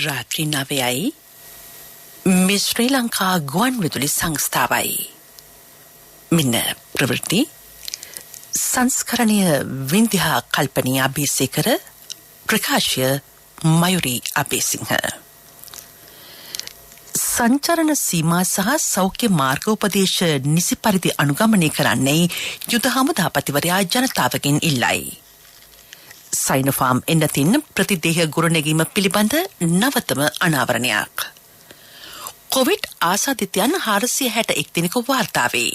රාත්‍රී 9යි මේ ශ්‍රී ලංකා ගුවන් විදුලි සංස්ථාවයි. මෙන්න ප්‍රවෘත්ති සංස්කරණය වින්දිහා කල්පනී අබේසේකර ප්‍රකාශය මයුරී අබේසිංහ. සංචරණ සීමා සහ සෞඛ්‍ය මාර්ගෝපදේශ නිසි පරිදි අනුගමනය කරන්නේ යුද හමුදාපතිවරයා ජනතාවගෙන් ඉල්ලයි. සයිනෝෆාම් එන්නතින් ප්‍රතිදේහ ගොඩනැගීම පිළිබඳ නවතම අනාවරණයක්. කොවිඩ් ආසාදිතයන් 461 දෙනෙකු වාර්තා වේ.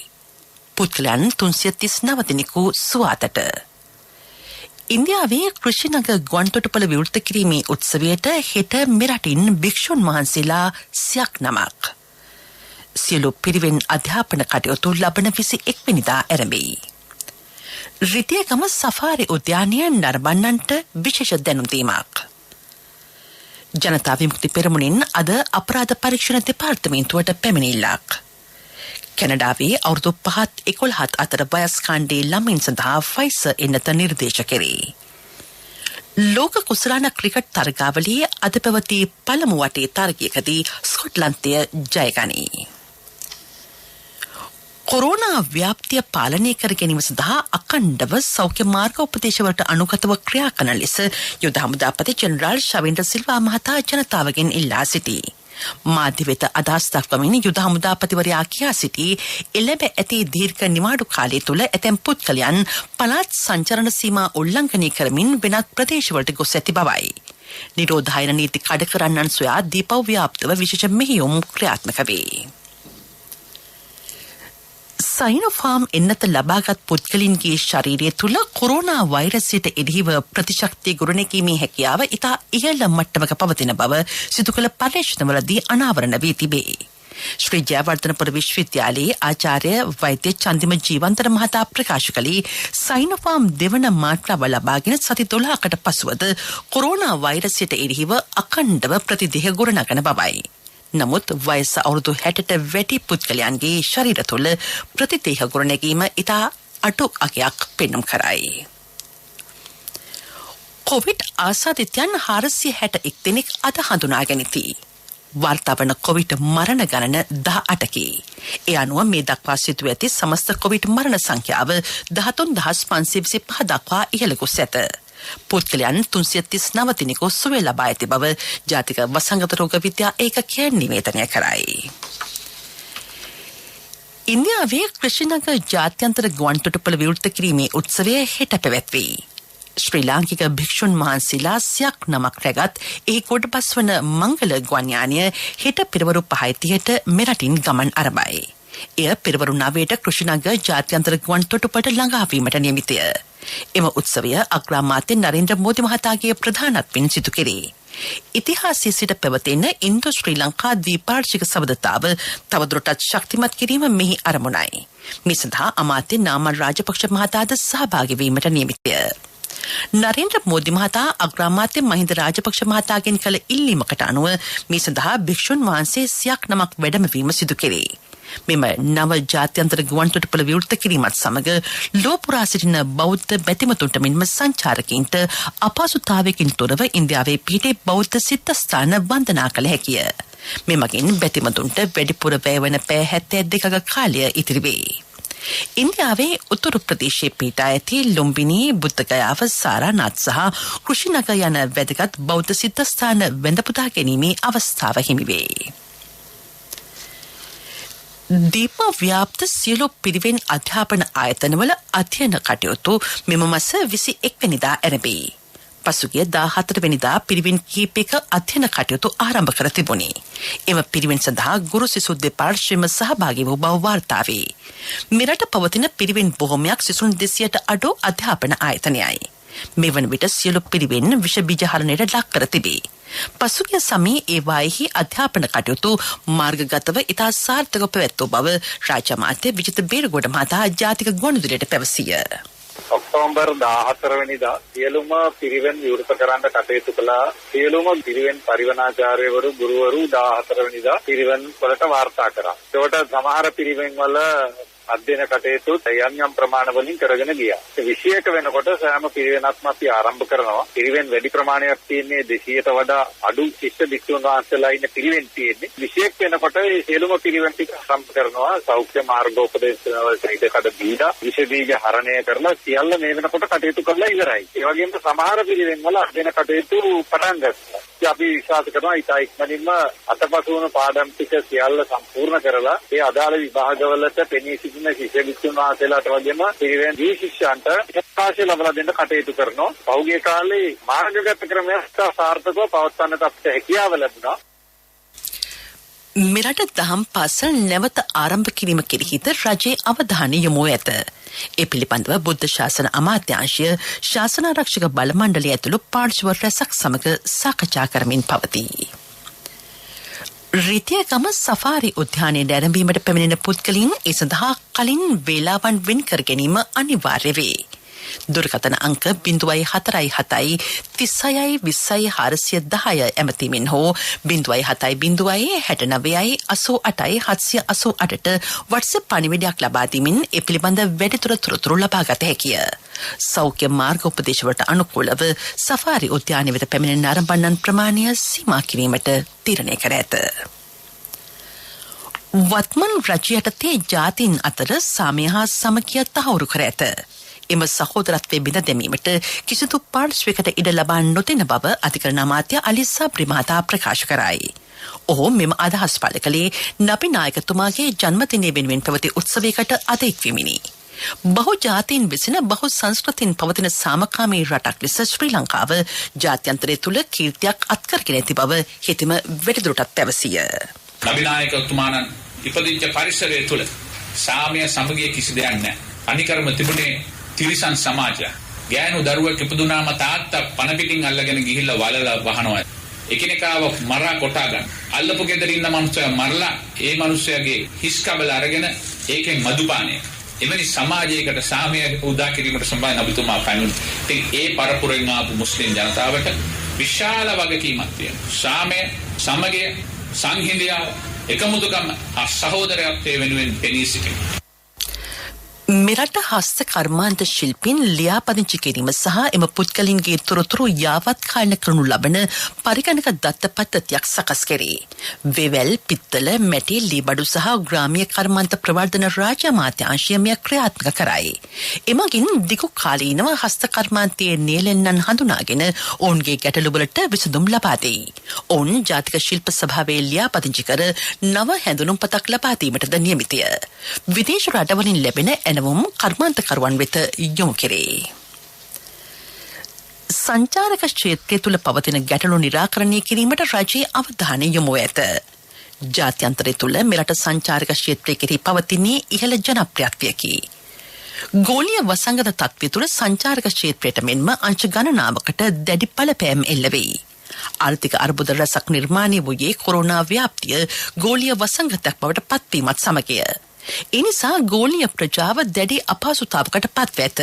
පුද්ගලයන් 339 දෙනෙකු සුවාතට. ඉන්දියාවේ කෘෂිනග ගුවන්තොටුපළ විවෘත කිරීමේ උත්සවයට හෙට මෙරටින් භික්ෂුන් වහන්සේලා 100ක් නමක්. සියලු පිරිවෙන් අධ්‍යාපන කටයුතු ලබන 21 වෙනිදා ආරම්භයි. රිතියගම සෆාරි උද්‍යානය නරඹන්නන්ට විශේෂ දැනුම් දීමක්. ජනතා විමුක්ති පෙරමුණින් අද අපරාධ පරීක්ෂණ දෙපාර්තමේන්තුවට පැමිණිල්ලක්. කැනඩාවේ අවුරුදු 5-11 අතර වයස් කාණ්ඩයේ ළමයින් සඳහා ෆයිසර් එන්නත නිර්දේශ කෙරේ. ලෝක කුසලාන ක්‍රිකට් තරගාවලියේ අද පැවති පළමු වටේ තරගයකදී ස්කොට්ලන්තය ජයගනී. කොරෝනා ව්‍යාප්තිය පාලනය කර ගැනීම සඳහා අඛණ්ඩව සෞඛ්‍ය මාර්ග උපදේශවලට අනුගතව ක්‍රියා කරන ලෙස යුද හමුදාපති ජෙනරාල් ශවේන්ද්‍ර සිල්වා මහතා ජනතාවගෙන් ඉල්ලා සිටී. මාධ්‍ය වෙත අදහස් දක්වමින් යුද හමුදාපතිවරයා කියා සිටී එළඹ ඇති දීර්ඝ නිවාඩු කාලය තුළ ඇතැම් පුද්ගලයන් පළාත් සංචරණ සීමා උල්ලංඝනය කරමින් වෙනත් ප්‍රදේශවලට ගොස් ඇති බවයි. නිරෝධායන නීති කඩ කරන්නන් සොයා දීපව් ව්‍යාප්තව විශේෂ මෙහෙයුම් ක්‍රියාත්මක වේ. සයිනෝෆාම් එන්නත ලබාගත් පුද්ගලින්ගේ ශරීරය තුළ කොරෝනා වෛරසයට එරෙහිව ප්‍රතිශක්තිය ගොඩනැගීමේ හැකියාව ඉතා ඉහළ මට්ටමක පවතින බව සිදු කළ පර්යේෂණවලදී අනාවරණ වී තිබේ. ශ්‍රී ජයවර්ධනපුර විශ්වවිද්‍යාලයේ ආචාර්ය වෛද්‍ය චන්දිම ජීවන්තර මහතා ප්‍රකාශ කළේ සයිනෝෆාම් දෙවන මාත්‍රාව ලබාගෙන සති 12කට පසුවද කොරෝනා වෛරසයට එරෙහිව අඛණ්ඩව ප්‍රතිදේහ ගොඩනගන බවයි. නමුත් වයස අවුරුදු 60ට වැඩි පුද්ගලයන්ගේ ශරීර තුළ ප්‍රතිදේහ ගොඩනැගීම ඉතා අඩු අගයක් පෙන්නුම් කරයි. කොවිඩ් ආසාදිතයන් 461 දෙනෙක් අද හඳුනා ගැනිති. වාර්තා වන කොවිඩ් මරණ ගණන 18කි. ඒ අනුව මේ දක්වා සිදු ඇති සමස්ත කොවිඩ් මරණ සංඛ්‍යාව 13525 දක්වා ඉහළ ගොස් ඇත. පුද්ගලයන් 339 දෙනෙකු සුවය ලබා ඇති බව ජාතික වසංගත රෝග විද්‍යා ඒකකය නිවේදනය කරයි. ඉන්දියාවේ කෘෂිනග ජාත්‍යන්තර ගුවන්තොටුපළ විවෘත කිරීමේ උත්සවය හෙට පැවැත්වේ. ශ්‍රී ලාංකික භික්ෂුන් වහන්සේලා 100ක් නමක් රැගත් ඒ කොටපස් වන මංගල ගුවන් යානය හෙට පෙරවරු 5:30ට මෙරටින් ගමන් ආරම්භයි. එය පෙරවරු 9ට කෘෂිනග ජාත්‍යන්තර ගුවන්තොටුපළට ළඟා වීමට නියමිතය. එම උත්සවය අග්‍රාමාත්‍ය නරේන්ද්‍ර මෝදි මහතාගේ ප්‍රධානත්වයෙන් සිදු කෙරේ. ඉතිහාසයේ සිට පැවතෙන ඉන්දෝ ශ්‍රී ලංකා ද්විපාර්ශ්වික සබඳතාව තවදුරටත් ශක්තිමත් කිරීම මෙහි අරමුණයි. මේ සඳහා අමාත්‍ය නාමල් රාජපක්ෂ මහතාද සහභාගී වීමට නියමිතය. නරේන්ද්‍ර මෝදි මහතා අග්‍රාමාත්‍ය මහින්ද රාජපක්ෂ මහතාගෙන් කළ ඉල්ලීමකට අනුව මේ සඳහා භික්ෂුන් වහන්සේ 100ක් නමක් වැඩමවීම සිදු කෙරේ. මෙම නව ජාත්‍යන්තර ගුවන්තොටුපළ විවෘත කිරීමත් සමග ලෝපුරා සිටින බෞද්ධ බැතිමතුන්ට මෙන්ම සංචාරකයින්ට අපහසුතාවයකින් තොරව ඉන්දියාවේ පිහිටි බෞද්ධ සිද්ධස්ථාන වන්දනා කළ හැකිය. මෙමගින් බැතිමතුන්ට වැඩිපුර වැය වන පැය 72ක කාලය ඉතිරි වේ. ඉන්දියාවේ උතුරු ප්‍රදේශයේ පිහිටා ඇති ලුම්බිනි, බුද්ධගයාව, සාරනාත් සහ කෘෂිනග යන වැදගත් බෞද්ධ සිද්ධස්ථාන වැඳපුදා ගැනීමේ අවස්ථාව හිමි වේ. දීප ව්‍යාප්ත සියලු පිරිවෙන් අධ්‍යාපන ආයතනවල අධ්‍යයන කටයුතු මෙම මාස 21 වෙනිදා ආරම්භයි. පසුගිය 14 වෙනිදා පිරිවෙන් කිහිපයක අධ්‍යයන කටයුතු ආරම්භ කර තිබුණි. එම පිරිවෙන් සඳහා ගුරු සිසු දෙපාර්ශ්වයම සහභාගී වූ බව වාර්තා වේ. මෙරට පවතින පිරිවෙන් බොහෝමයක් සිසුන් 200ට අඩු අධ්‍යාපන ආයතනයයි. මෙවන විට සියලු පිරිවෙන් විෂ බීජ හරණයට ලක් කර තිබේ. පසුගිය සමයේ ඒවායෙහි අධ්‍යාපන කටයුතු මාර්ගගතව ඉතා සාර්ථකව පැවැත්වූ බව රාජ්‍ය අමාත්‍ය විජිත බේරගොඩ මහතා ජාතික ගුවන්විදුලියට පැවසිය. ඔක්තෝබර් 14 වෙනිදා සියලුම පිරිවෙන් විවෘත කරන්න කටයුතු කළා. සියලුම පිරිවෙන් පරිවනාචාර්යවරු ගුරුවරු 14 වෙනිදා පිරිවෙන් වලට වාර්තා කරා. ඒකට සමහර පිරිවෙන් වල අධ්‍යයන කටයුතු යම් ප්‍රමාණ වලින් කරගෙන ගියා. ඒ 21 වෙනකොට සෑම පිරිවෙනක්ම අපි ආරම්භ කරනවා. පිරිවෙන් වැඩි ප්‍රමාණයක් තියෙන්නේ 200ට වඩා අඩු ශිෂ්‍ය භික්ෂුන් වහන්සේලා ඉන්න පිරිවෙන් තියෙන්නේ. 21 වෙනකොට මේ සියලුම පිරිවෙන් ටික ආරම්භ කරනවා. සෞඛ්‍ය මාර්ගෝපදේශ වලට කඩ බීලා විෂ බීජ හරණය කරලා සියල්ල මේ වෙනකොට කටයුතු කරලා ඉවරයි. ඒ වගේම සමහර පිරිවෙන් වල අධ්‍යයන කටයුතු පටන් ගත්තා. අපි විශ්වාස කරනවා ඉතා ඉක්මනින්ම අතපසු වන පාඩම් ටික සියල්ල සම්පූර්ණ කරලා ඒ අදාළ විභාගවලට පෙනී සිටින ශිෂ්‍ය භික්ෂුන් වහන්සේලාට වගේම පිරිවෙන් දී ශිෂ්‍යයන්ට අවකාශය ලබා දෙන්න කටයුතු කරනවා. පහුගිය කාලේ මාර්ගගත ක්‍රමයක් සාර්ථකව පවත්වන්නට අපිට හැකියාව ලැබුණා. මෙරට දහම් පාසල් නැවත ආරම්භ කිරීම කෙරෙහිද රජයේ අවධානය යොමු ඇත. ඒ පිළිබඳව බුද්ධ ශාසන අමාත්‍යාංශය ශාසනාරක්ෂක බල මණ්ඩලය ඇතුළු පාර්ශ්ව රැසක් සමග සාකච්ඡා කරමින් පවතී. රිතියගම සෆාරි උද්‍යානයේ නැරඹීමට පැමිණෙන පුද්ගලයන් ඒ සඳහා කලින් වේලාවන් වෙන් කර ගැනීම අනිවාර්ය වේ. දුරකථන අංක 047 36 20 410 ඇමතීමෙන් හෝ 07 69 88 788ට WhatsApp පණිවිඩයක් ලබා දීමින් ඒ පිළිබඳ වැඩිදුර තොරතුරු ලබා ගත හැකිය. සෞඛ්‍ය මාර්ග උපදේශවලට අනුකූලව සෆාරි උද්‍යානය වෙත පැමිණෙන නරඹන්නන් ප්‍රමාණය සීමා කිරීමට තීරණය කර ඇත. වත්මන් රජය යටතේ ජාතීන් අතර සාමය හා සමගිය තහවුරු කර ඇත. එම සහෝදරත්වය බිඳ දැමීමට කිසිදු පාර්ශ්වයකට ඉඩ ලබා නොදෙන බව අධිකරණ අමාත්‍ය අලි සබ්රි මහතා ප්‍රකාශ කරයි. ඔහු මෙම අදහස් පළ කළේ නබි නායකතුමාගේ ජන්මදිනය වෙනුවෙන් පැවති උත්සවයකට අද එක්වෙමිනි. බහු ජාතීන් විසින බහු සංස්කෘතින් පවතින සාමකාමී රටක් ලෙස ශ්‍රී ලංකාව ජාත්‍යන්තරය තුළ කීර්තියක් අත්කරගෙන ඇති බව හෙතෙම වැඩිදුරටත් පැවසිය. නබි නායකතුමාණන් ඉපදිච්ච පරිසරය තුළ සාමය සමගිය කිසි දෙයක් නැහැ. අනිකරම තිබුණේ තිරිසන් සමාජය. ගෑනු දරුවෙක් ඉපදුනාම තාත්තා පණ පිටින් අල්ලගෙන ගිහිල්ලා වලලා වහනවා. එකිනෙකාව මරා කොටා ගන්න. අල්ලපු ගෙදර ඉන්න මනුස්සයා මරලා ඒ මනුස්සයාගේ හිස් කබල අරගෙන ඒකෙන් මදුපානය. එවැනි සමාජයකට සාමය උදා කිරීමට සම්බන්ධ නබිතුමා පැමිණුණා. ඉතින් ඒ පරපුරෙන් ආපු මුස්ලිම් ජනතාවට විශාල වගකීමක් තියෙනවා. සාමය, සමගිය, සංහිඳියාව, එකමුතුකම සහෝදරත්වයේ වෙනුවෙන් පෙනී සිටින මෙරට හස්ත කර්මාන්ත ශිල්පීන් ලියාපදිංචි කිරීම සහ එම පුද්ගලින්ගේ තොරතුරු යාවත් කාලන කරනු ලබන පරිගණක දත්ත පද්ධතියක් සකස් කෙරේ. වෙවැල්, පිත්තල, මැටි, ලීබඩු සහ ග්‍රාමීය කර්මාන්ත ප්‍රවර්ධන රාජ්‍ය අමාත්‍යාංශය මෙය ක්‍රියාත්මක කරයි. එමගින් දිගු කාලීනව හස්ත කර්මාන්තයේ නියැලෙන්නන් හඳුනාගෙන ඔවුන්ගේ ගැටලුවලට විසඳුම් ලබා දෙයි. ඔවුන් ජාතික ශිල්ප සභාවේ ලියාපදිංචි කර නව හැඳුනුම්පතක් ලබා දීමටද නියමිතය. විදේශ රටවලින් ලැබෙන කර්මාන්තකරුවන් වෙත යොමු කෙරේ. සංචාරක ක්ෂේත්‍රය තුළ පවතින ගැටලු නිරාකරණය කිරීමට රජයේ අවධානය යොමු ඇත. ජාත්‍යන්තරය තුළ මෙරට සංචාරක ක්ෂේත්‍රය කෙරෙහි පවතින්නේ ඉහළ ජනප්‍රියත්වයකි. ගෝලීය වසංගත තත්ත්වය තුළ සංචාරක ක්ෂේත්‍රයට මෙන්ම අංශ ගණනාවකට දැඩි බලපෑම් එල්ල වෙයි. ආර්ථික අර්බුද රැසක් නිර්මාණය වූයේ කොරෝනා ව්‍යාප්තිය ගෝලීය වසංගතයක් බවට පත්වීමත් සමගය. එනිසා ගෝලීය ප්‍රජාව දැඩි අපහසුතාවකට පත්ව ඇත.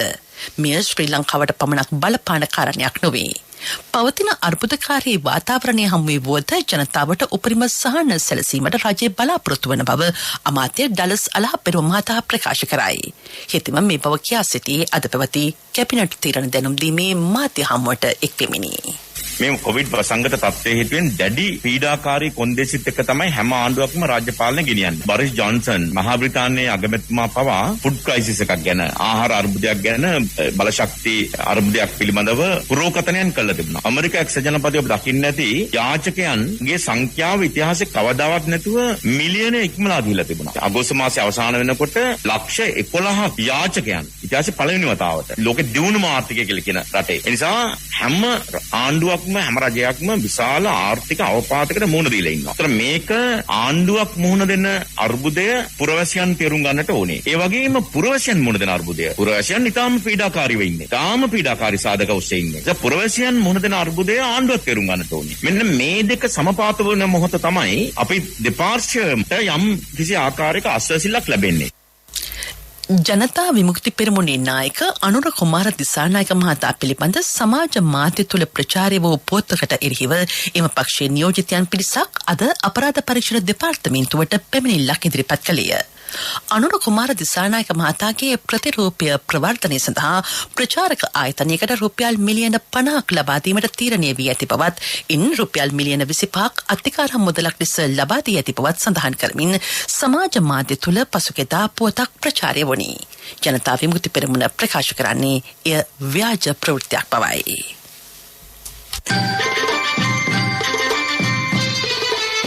මෙය ශ්‍රී ලංකාවට පමණක් බලපාන කාරණයක් නොවේ. පවතින අර්බුදකාරී වාතාවරණය හමුවේ වුවද ජනතාවට උපරිම සහන සැලසීමට රජය බලාපොරොත්තු වන බව අමාත්‍ය ඩලස් අලහපෙරුම මහතා ප්‍රකාශ කරයි. හෙතෙම මේ බව කියා සිටි අද පැවති කැබිනට් තීරණ දැනුම් දීමේ මාධ්‍ය හමුවට එක්වෙමිනි. මේ කොවිඩ් වසංගත තත්ත්වයේ හේතුවෙන් දැඩි පීඩාකාරී කොන්දේසිත් එක්ක තමයි හැම ආණ්ඩුවක්ම රාජ්‍ය පාලනය ගෙනියන්නේ. බරිස් ජොන්සන් මහා බ්‍රිතාන්‍යයේ අගමැතිතුමා පවා ෆුඩ් ක්‍රයිසිස් එකක් ගැන, ආහාර අර්බුදයක් ගැන, බලශක්ති අර්බුදයක් පිළිබඳව පුරෝකථනයන් කළා තිබුණා. ඇමරිකා එක්සත් ජනපදයේ ඔබ දකින්න ඇති යාචකයන්ගේ සංඛ්‍යාව ඉතිහාසයේ කවදාවත් නැතුව මිලියන ඉක්මලා ගිහිලා තිබුණා. අගෝස්තු මාසයේ අවසාන වෙනකොට ලක්ෂ 11ක් යාචකයන් ඉතිහාසයේ පළවෙනි වතාවට ලෝකෙ දියුණුම ආර්ථිකය කියලා කියන රටේ. ඒ නිසා හැම ආණ්ඩුවක් හැම රජයක්ම විශාල ආර්ථික අවපාතයකට මුහුණ දීලා ඉන්නවා. ඒතර මේක ආණ්ඩුවක් මුහුණ දෙන අර්බුදය පුරවැසියන් තේරුම් ගන්නට ඕනේ. ඒ වගේම පුරවැසියන් මුහුණ දෙන අර්බුදය පුරවැසියන් ඊටාම පීඩාකාරීව ඉන්නේ. ඊටාම පීඩාකාරී සාධක ඔස්සේ ඉන්නේ. ඒ පුරවැසියන් මුහුණ දෙන අර්බුදය ආණ්ඩුවක් තේරුම් ගන්නට ඕනේ. මෙන්න මේ දෙක සමපාත වන මොහොත තමයි අපි දෙපාර්ශ්වයට යම් කිසි ආකාරයක අස්වැසිල්ලක් ලැබෙන්නේ. ජනතා විමුක්ති පෙරමුණේ නායක අනුර කුමාර දිසානායක මහතා පිළිබඳ සමාජ මාධ්‍ය තුළ ප්‍රචාරය වූ පොතකට එරෙහිව එම පක්ෂයේ නියෝජිතයන් පිරිසක් අද අපරාධ පරීක්ෂණ දෙපාර්තමේන්තුවට පැමිණිල්ලක් ඉදිරිපත් කළේය. අනුර කුමාර දිසානායක මහතාගේ ප්‍රතිරූපය ප්‍රවර්ධනය සඳහා ප්‍රචාරක ආයතනයකට රුපියල් මිලියන 50ක් ලබා දීමට තීරණය වී ඇති බවත් ඉන් රුපියල් මිලියන 25ක් අතිකාරම් මුදලක් ලෙස ලබා දී ඇති බවත් සඳහන් කරමින් සමාජ මාධ්‍ය තුල පසුගියදා පුවතක් ප්‍රචාරය වුණි. ජනතා විමුක්ති පෙරමුණ ප්‍රකාශ කරන්නේ එය ව්‍යාජ ප්‍රවෘත්තියක් බවයි.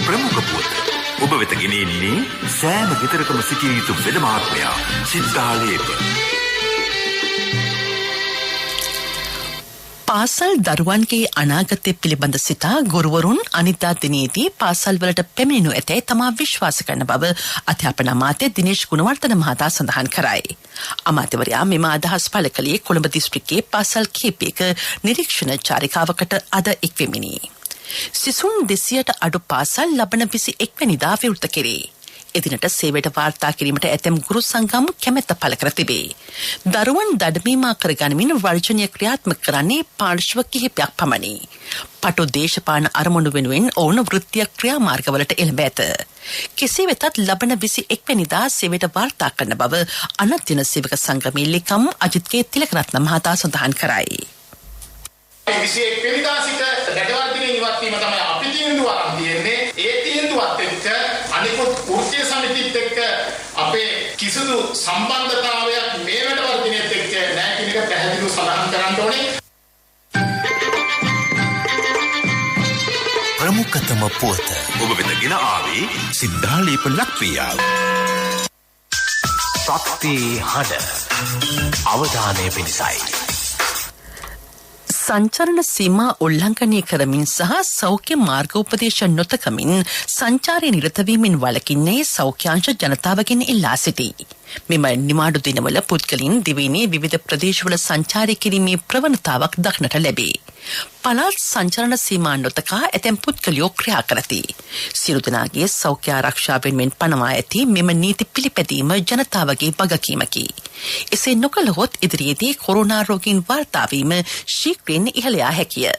ප්‍රමුඛ පුවත ඔබ වෙත ගෙනෙන්නේ සෑම ගෙදරකම සිටිය යුතු වෙද මහත්මයා සිද්ධාලේප. පාසල් දරුවන්ගේ අනාගතය පිළිබඳ සිතා ගුරුවරුන් අනිද්දා දිනේදී පාසල් වලට පැමිණෙනු ඇතැයි තමා විශ්වාස කරන බව අධ්‍යාපන අමාත්‍ය දිනේෂ් ගුණවර්ධන මහතා සඳහන් කරයි. අමාත්‍යවරයා මෙම අදහස් පළ කළේ කොළඹ දිස්ත්‍රික්කයේ පාසල් කිහිපයක නිරීක්ෂණ චාරිකාවකට අද එක්වෙමිනි. සිසුන් 200ට අඩු පාසල් ලබන 21 වෙනිදා විවෘත කෙරේ. එදිනට සේවයට වාර්තා කිරීමට ඇතැම් ගුරු සංගම් කැමැත්ත පළ කර තිබේ. දරුවන් දඩමීමා කරගනිමින් වර්ජනය ක්‍රියාත්මක කරන්නේ පාර්ශ්ව කිහිපයක් පමණි. පටු දේශපාලන අරමුණු වෙනුවෙන් ඔවුන් වෘත්තීය ක්‍රියාමාර්ගවලට එළඹ ඇත. කෙසේ වෙතත් ලබන 21 වෙනිදා සේවයට වාර්තා කරන බව අනත්‍යන සේවක සංගමේ ලේකම් අජිත් තිලකරත්න මහතා සඳහන් කරයි. 21 වෙනිදා සිට දැඩවර්ධනයෙන් ඉවත් වීම තමයි අපි තීන්දුව අරන් තියෙන්නේ. ඒ තීන්දුවත් එක්ක අනිකුත් වෘත්තීය සමිතිත් එක්ක අපේ කිසිදු සම්බන්ධතාවයක් මේ වැඩවර්ධනයත් එක්ක නැහැ කියන එක පැහැදිලිව සඳහන් කරන්න ඕනේ. ප්‍රමුඛතම පුවත ඔබ වෙත ගෙන ආවේ සිද්ධාලේප ලක්වියාව. ශක්ති හඬ අවධානය පිණිසයි. සංචරණ සීමා උල්ලංඝනය කරමින් සහ සෞඛ්‍ය මාර්ග උපදේශ නොතකමින් සංචාරය නිරතවීමෙන් වළකින්නේ සෞඛ්‍යාංශ ජනතාවගෙන් ඉල්ලා සිටී. මෙම නිමාඩු දිනවල පුද්ගලින් දිවයිනේ විවිධ ප්‍රදේශවල සංචාරය කිරීමේ ප්‍රවණතාවක් දක්නට ලැබේ. පළාත් සංචරණ සීමා නොතකා ඇතැම් පුද්ගලයෝ ක්‍රියා කරති. සියලු දෙනාගේ සෞඛ්‍ය ආරක්ෂාව වෙනුවෙන් පනවා ඇති මෙම නීති පිළිපැදීම ජනතාවගේ වගකීමකි. එසේ නොකළහොත් ඉදිරියේදී කොරෝනා රෝගීන් වාර්තා වීම ශීඝ්‍රයෙන් ඉහළ යා හැකිය.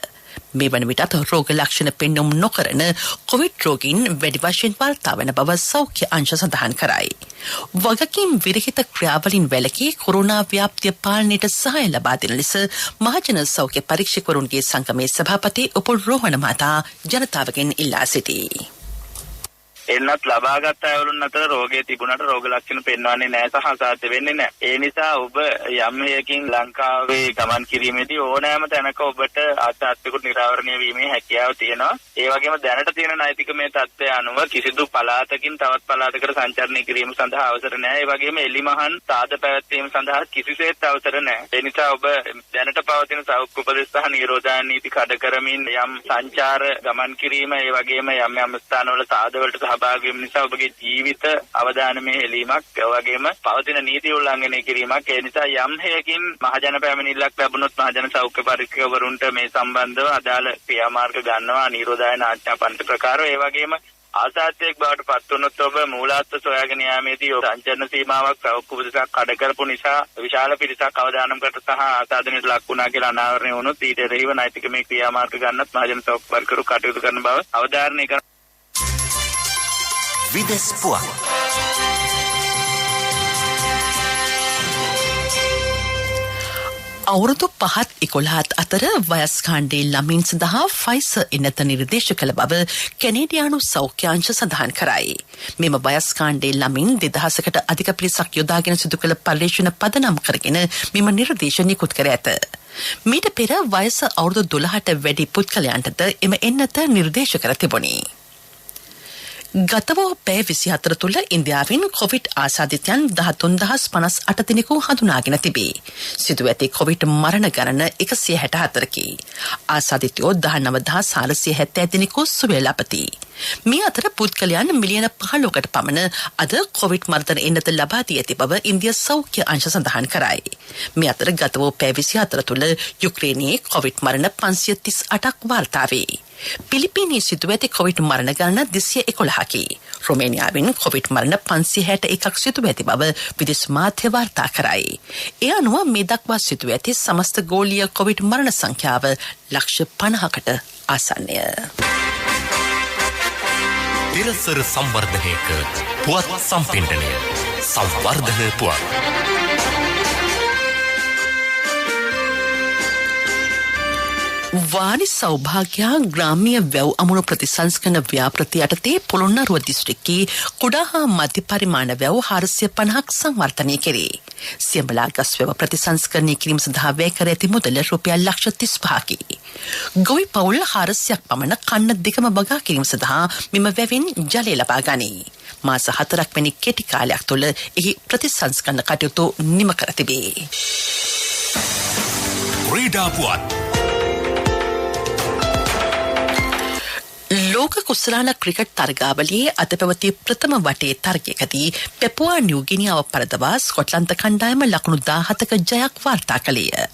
මේ වන විටත් රෝග ලක්ෂණ පෙන්නුම් නොකරන කොවිඩ් රෝගීන් වැඩි වශයෙන් වාර්තා වන බව සෞඛ්‍ය අංශ සඳහන් කරයි. වගකීම් විරහිත ක්‍රියාවලින් වැළකී කොරෝනා ව්‍යාප්තිය පාලනයට සහාය ලබා දෙන ලෙස මහජන සෞඛ්‍ය පරීක්ෂකවරුන්ගේ සංගමේ සභාපති උපුල් රෝහණ මහතා ජනතාවගෙන් ඉල්ලා සිටී. එන්නත් ලබාගත් අයවලුන් අතර රෝගය තිබුණාට රෝග ලක්ෂණ පෙන්වන්නේ නැහැ සහ අසාධ්‍ය වෙන්නේ නැහැ. ඒ නිසා ඔබ යම් හේයකින් ලංකාවේ ගමන් කිරීමේදී ඕනෑම තැනක ඔබට අසාධ්‍යකුත් නිරාවරණය වීමේ හැකියාව තියෙනවා. ඒ වගේම දැනට තියෙන නෛතිකමය තත්ත්වය අනුව කිසිදු පළාතකින් තවත් පළාතකට සංචරණය කිරීම සඳහා අවසර නැහැ. ඒ වගේම එලිමහන් සාද පැවැත්වීම සඳහා කිසිසේත් අවසර නැහැ. ඒ නිසා ඔබ දැනට පවතින සෞඛ්‍ය උපදෙස් සහ නිරෝධායන නීති කඩ කරමින් යම් සංචාර ගමන් කිරීම ඒ වගේම යම් ස්ථානවල සාදවලට සහභාගී වීම නිසා ඔබගේ ජීවිත අවදානමේ හෙලීමක් වගේම පවතින නීති උල්ලංඝනය කිරීමක්. ඒ නිසා යම් හේයකින් මහජන පැමිණිල්ලක් ලැබුණොත් මහජන සෞඛ්‍ය පරීක්ෂකවරුන්ට මේ සම්බන්ධව අදාළ ක්‍රියාමාර්ග ගන්නවා නිරෝධායන ආඥා පන්ති ප්‍රකාරව. ඒ වගේම ආසාත්‍යයක් බවට පත් වුණොත් ඔබ මූලාත්ම සොයාගෙන යාමේදී සංචරණ සීමාවක් සෞඛ්‍ය උපදෙසක් කඩ කරපු නිසා විශාල පිරිසක් අවදානමකට සහ ආසාදනයට ලක් වුණා කියලා අනාවරණය වුණොත් ඊට එරෙහිව නෛතිකමය ක්‍රියාමාර්ග ගන්නත් මහජන සෞඛ්‍ය පරීක්ෂකවරු කටයුතු කරන බව අවධාරණය කරනවා. විදෙස් පුවත් අවුරුදු 5-11 අතර වයස් කාණ්ඩේ ළමින් සඳහා ෆයිසර් එනත නිර්දේශ කළ බව කැනේඩියානු සෞඛ්‍යාංශ සඳහන් කරයි. මෙම වයස් කාණ්ඩේ ළමින් 2000කට අධික පිරිසක් යොදාගෙන සිදු කළ පර්යේෂණ පදනම් කරගෙන මෙම නිර්දේශ නිකුත් කර ඇත. මීට පෙර වයස අවුරුදු 12ට වැඩි පුද්ගලයන්ටද එම එන්නත නිර්දේශ කර තිබුණි. ගත වූ පැය 24 තුළ ඉන්දියාවෙන් කොවිඩ් ආසාදිතයන් 13058 දෙනෙකු හඳුනාගෙන තිබේ. සිදු ඇති කොවිඩ් මරණ ගණන 164කි. ආසාදිතයෝ 19470 දෙනෙකු සුවය ලබති. මේ අතර පුද්ගලයන් මිලියන 15කට පමණ අද කොවිඩ් මර්ධන එන්නත ලබා දී ඇති බව ඉන්දිය සෞඛ්‍ය අංශ සඳහන් කරයි. මේ අතර ගත වූ පැය 24 තුළ යුක්‍රේනයේ කොවිඩ් මරණ 538ක් වාර්තා වේ. පිලිපීනයේ සිදු ඇති කොවිඩ් මරණ ගණන 211කි. රොමේනියාවෙන් කොවිඩ් මරණ 561ක් සිදු ඇති බව විදේශ මාධ්‍ය වාර්තා කරයි. ඒ අනුව මේ දක්වා සිදු ඇති සමස්ත ගෝලීය කොවිඩ් මරණ සංඛ්‍යාව ලක්ෂ 50කට ආසන්නය. තිරසර සංවර්ධනයක පුවත් සම්පින්ඩනය සංවර්ධන පුවත්. වානි සෞභාග්‍ය ග්‍රාම්‍ය වැව් අමුණු ප්‍රතිසංස්කරණ ව්‍යාපෘති යටතේ පොළොන්නරුව දිස්ත්‍රික්කයේ කුඩා හා මධ්‍ය පරිමාණ වැව් 450ක් සංවර්ධනය කෙරේ. සියඹලා ගස් වැව ප්‍රතිසංස්කරණය කිරීම සඳහා වැය කර ඇති මුදල රුපියල් ලක්ෂ 35කි. ගොවි පවුල් 400ක් පමණ කන්න දෙකම බගා කිරීම සඳහා මෙම වැවෙන් ජලය ලබා ගනී. මාස 4ක් වැනි කෙටි කාලයක් තුළ එහි ප්‍රතිසංස්කරණ කටයුතු නිම කර තිබේ. ක්‍රීඩා පුවත්. ලෝක කුසලාන ක්‍රිකට් තරගාවලියේ අද පැවති ප්‍රථම වටේ තරගයකදී පැපුවා නිව්ගිනියාව පරදවා ස්කොට්ලන්ත කණ්ඩායම ලකුණු 17ක ජයක් වාර්තා කළේය.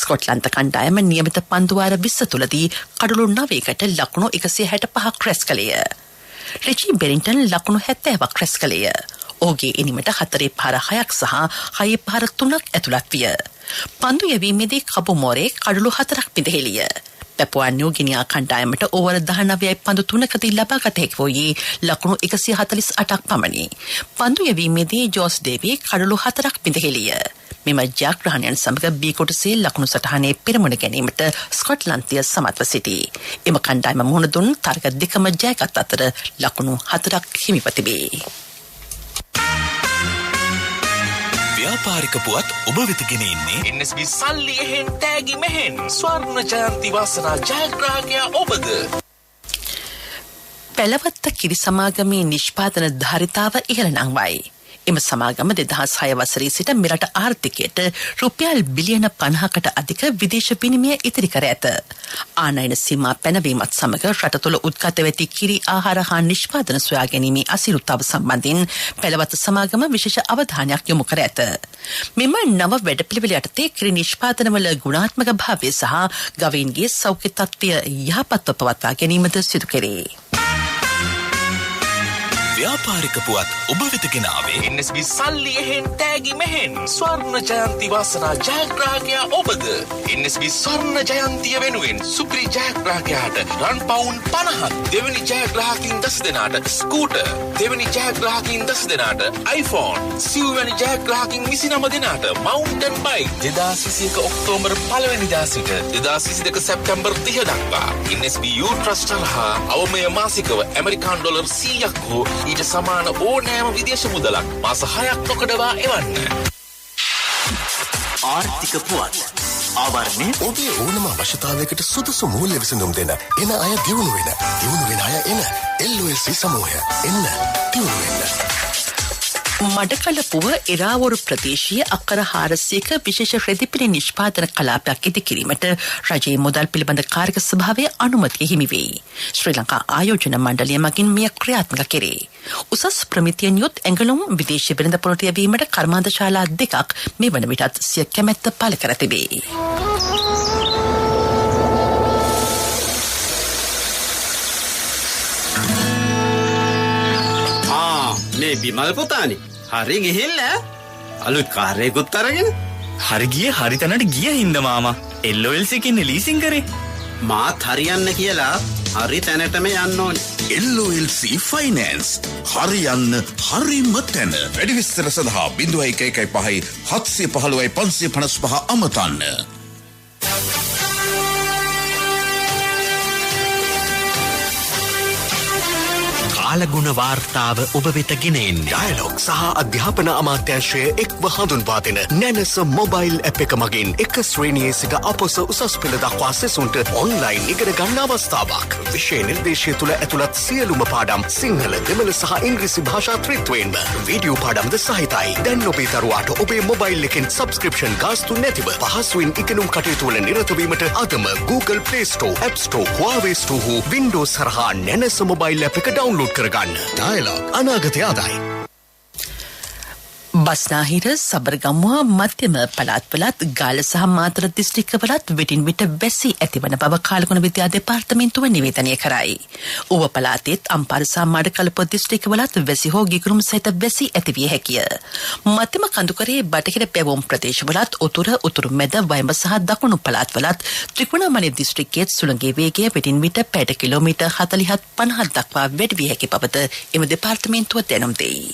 ස්කොට්ලන්ත කණ්ඩායම නියමිත පන්දු වාර 20 තුලදී කඩලු 9කට ලකුණු 165ක් රැස් කළේය. රිචි බෙරින්ටන් ලකුණු 70ක් රැස් කළේය. ඔහුගේ ඉනිමට 4 පාර 6ක් සහ 6 පාර 3ක් ඇතුළත් විය. පන්දු යැවීමේදී කබු මොරේ කඩලු 4ක් පිදහෙළිය. පැපුවා නිව්ගිනියා කණ්ඩායමට ඕවර 19යි පන්දු 3කදී ලබාගත හැකි වූයේ ලකුණු 148ක් පමණි. පන්දු යැවීමේදී ජෝස් දේවී කඩලු 4ක් පිදහෙළිය. මෙම ජයග්‍රහණයන් සමග බී කොටසේ ලකුණු සටහනේ පෙරමුණ ගැනීමට ස්කොට්ලන්තය සමත්ව සිටී. එම කණ්ඩායම මුහුණ දුන් තරග දෙකම ජයගත් අතර ලකුණු 4ක් හිමිව තිබේ. ව්‍යාපාරික පුවත් ඔබ වෙත ගෙන එන්නේ NSB සල්ලි එහෙන් තෑගි මෙහෙන් ස්වර්ණ ජයන්ති වාසනා ජයග්‍රාහකයා ඔබද. පැලවත්ත කිරි සමාගමේ නිෂ්පාදන ධාරිතාව ඉහළ නංවයි. එම සමාගම 2006 වසරේ සිට මෙරට ආර්ථිකයට රුපියල් බිලියන 50කට අධික විදේශ විනිමය ඉතිරි කර ඇත. ආනයන සීමා පැනවීමත් සමග රට තුළ උද්ගත වෙති කිරි ආහාර හා නිෂ්පාදන සොයා ගැනීමේ අසිරුතාව සම්බන්ධයෙන් පැලවත්ත සමාගම විශේෂ අවධානයක් යොමු කර ඇත. මෙම නව වැඩපිළිවෙල යටතේ කිරි නිෂ්පාදනවල ගුණාත්මක භාවය සහ ගවයින්ගේ සෞඛ්‍ය තත්ත්වය යහපත්ව පවත්වා ගැනීමද සිදු කෙරේ. ව්‍යාපාරික පුවත් ඔබ වෙත ගෙන ආවේ NSB සල්ලි එහෙන් තෑගි මෙහෙන් ස්වර්ණ ජයන්ති වාසනා ජයග්‍රාහකයා ඔබද. NSB ස්වර්ණ ජයන්තිය වෙනුවෙන් සුපිරි ජයග්‍රාහකයාට රන් පවුන් 50ක්, දෙවැනි ජයග්‍රාහකින් 10 දෙනාට ස්කූටර්, දෙවැනි ජයග්‍රාහකින් 10 දෙනාට iPhone, සිව්වැනි ජයග්‍රාහකින් 29 දෙනාට මවුන්ටන් බයික් 2021 ඔක්තෝබර් 1 වෙනිදා සිට 2022 සැප්තැම්බර් 30 දක්වා NSB Youth Trust හා අවමය මාසිකව ඇමරිකානු ඩොලර් 100ක් හෝ ඊට සමාන ඕනෑම විදේශ මුදලක් මාස 6ක් නොකඩවා එවන්න. ආර්ථික පුවත් ආවරණය ඔබේ ඕනම අවශ්‍යතාවයකට සුදුසු මූල්‍ය විසඳුම් දෙන එන අය දියුණු වෙන අය එන LOLC සමූහය එන්න දියුණු වෙන්න. මඩකලපුව එරාවොරු ප්‍රදේශීය අක්කර 400ක විශේෂ රෙදිපිලි නිෂ්පාදන කලාපයක් ඉදිකිරීමට රජයේ මුදල් පිළිබඳ කාර්යක ස්වභාවයේ අනුමැතිය හිමි වෙයි. ශ්‍රී ලංකා ආයෝජන මණ්ඩලය මගින් මෙය ක්‍රියාත්මක කෙරේ. උසස් ප්‍රමිතියෙන් යුත් ඇඟලුම් විදේශීය වෙළඳපොළට යැවීමට කර්මාන්තශාලා දෙකක් මේ වන විටත් සිය කැමැත්ත පළ කර තිබේ. මේ බිමල් පුතානි හරි ගිහිල්ලා අලුත් කාර්යයකුත් අරගෙන හරි ගියේ හරි තැනට ගිය හින්දා මාමා LOLC එකේ ලීසින් කරේ මාත් හරියන්න කියලා හරි තැනටම යන්න ඕනේ. LOLC ෆයිනෑන්ස් හරියන්න හරිම තැන. වැඩි විස්තර සඳහා 0115 715 555 අමතන්න. කාලගුණ වාර්තාව ඔබ වෙත ගෙන එන්නේ ඩයලොග් සහ අධ්‍යාපන අමාත්‍යාංශය එක්ව හඳුන්වා දෙන නැනස මොබයිල් ඇප් එක මගින් එක ශ්‍රේණියේ සිට අපොස උසස් පෙළ දක්වා සෙසුන්ට ඔන්ලයින් ඉගෙන ගන්න අවස්ථාවක්. විෂය නිර්දේශය තුළ ඇතුළත් සියලුම පාඩම් සිංහල, දෙමළ සහ ඉංග්‍රීසි භාෂා ත්‍රිත්වයෙන්ම වීඩියෝ පාඩම්ද සහිතයි. දැන් ඔබේ දරුවාට ඔබේ මොබයිල් එකෙන් සබ්ස්ක්‍රිප්ෂන් ගාස්තු නැතිව පහසුවෙන් ඉගෙනුම් කටයුතු වල නිරත වීමට අදම Google Play Store, App Store, Huawei Store හෝ Windows හරහා නැනස මොබයිල් ඇප් එක ඩවුන්ලෝඩ් කරගන්න. ඩයලොග් අනාගතය ආදායි. බස්නාහිර සබරගමුව මධ්‍යම පළාත්වලත් ගාල්ල සහ මාතර දිස්ත්‍රික්කවලත් විටින් විට වැසි ඇතිවන බව කාලගුණ විද්‍යා දෙපාර්තමේන්තුව නිවේදනය කරයි. ඌව පළාතෙත් අම්පාර සහ මඩකලපුව දිස්ත්‍රික්කවලත් වැසි හෝ ගිගුරුම් සහිත වැසි ඇතිවිය හැකිය. මධ්‍යම කඳුකරේ බටහිර පැවුම් ප්‍රදේශවලත් උතුරු මැද වයඹ සහ දකුණු පළාත්වලත් ත්‍රිකුණාමලය දිස්ත්‍රික්කයේ සුළඟේ වේගය විටින් විට පැයට කිලෝමීටර් 40-50 දක්වා වැඩි විය හැකි බවද එම දෙපාර්තමේන්තුව දැනුම් දෙයි.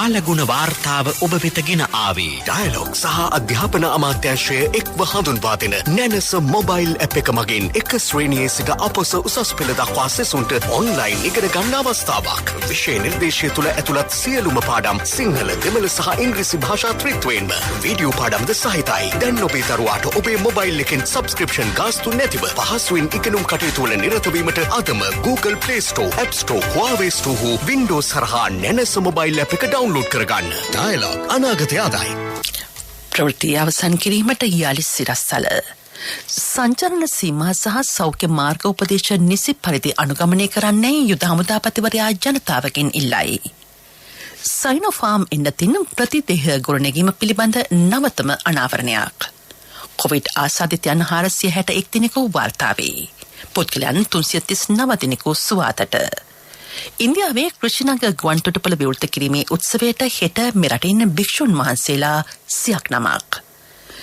කාලගුණ වාර්තාව ඔබ වෙත ගෙන ආවේ. ඩයලොග් සහ අධ්‍යාපන අමාත්‍යාංශය එක්ව හඳුන්වා දෙන නැනස මොබයිල් ඇප් එක මගින් එක ශ්‍රේණියේ සිට අපොස උසස් පෙළ දක්වා සෙසුන්ට ඔන්ලයින් ඉගෙන ගන්න අවස්ථාවක්. විෂය නිර්දේශය තුළ ඇතුළත් සියලුම පාඩම් සිංහල, දෙමළ සහ ඉංග්‍රීසි භාෂා ත්‍රිත්වයෙන්ම වීඩියෝ පාඩම්ද සහිතයි. දැන් ඔබේ දරුවාට ඔබේ මොබයිල් එකෙන් සබ්ස්ක්‍රිප්ෂන් ගාස්තු නැතිව පහසුවෙන් ඉගෙනුම් කටයුතු වල නිරත වීමට අදම Google Play Store, App Store, Huawei Store හෝ Windows හරහා නැනස මොබයිල් ඇප් එක ඩවුන්ලෝඩ් කරගන්න. ඩයලොග් අනාගතය ආදායි. ප්‍රවෘත්ති අවසන් කිරීමට යාලි සිරස්සල. සංචරණ සීමා සහ සෞඛ්‍ය මාර්ග උපදේශ නිසි පරිදි අනුගමනය කරන්නේ යුද හමුදාපතිවරයා ජනතාවගෙන් ඉල්ලයි. සයිනෝෆාම් එන්නතින් ප්‍රතිදේහ ගොඩනැගීම පිළිබඳ නවතම අනාවරණයක්. කොවිඩ් ආසාදිතයන් 461 දිනක වාර්තාවේ. පුද්ගලයන් 339 දිනක සුවාතට. ඉන්දියාවේ කෘෂිනග ගුවන්තොටුපළ විවෘත කිරීමේ උත්සවයට හෙට මෙරටින් භික්ෂුන් වහන්සේලා 100ක් නමක්.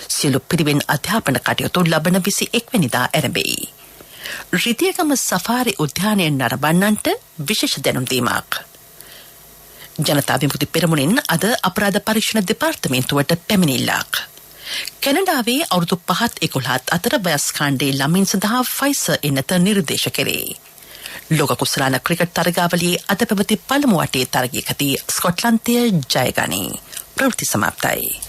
සියලු පිරිවෙන් අධ්‍යාපන කටයුතු ලබන 21 වෙනිදා ආරම්භයි. රිතියගම සෆාරි උද්‍යානයේ නරඹන්නන්ට විශේෂ දැනුම් දීමක්. ජනතා විමුක්ති පෙරමුණෙන් අද අපරාධ පරීක්ෂණ දෙපාර්තමේන්තුවට පැමිණිල්ලක්. කැනඩාවේ අවුරුදු 5-11 අතර වයස් කාණ්ඩයේ ළමින් සඳහා ෆයිසර් එන්නත නිර්දේශ කෙරේ. ලෝක කුසලාන ක්‍රිකට් තරගාවලියේ අද පැවති පළමු වටේ තරගයකදී ස්කොට්ලන්තය ජය ගනී. ප්‍රවෘත්ති සමාප්තයි.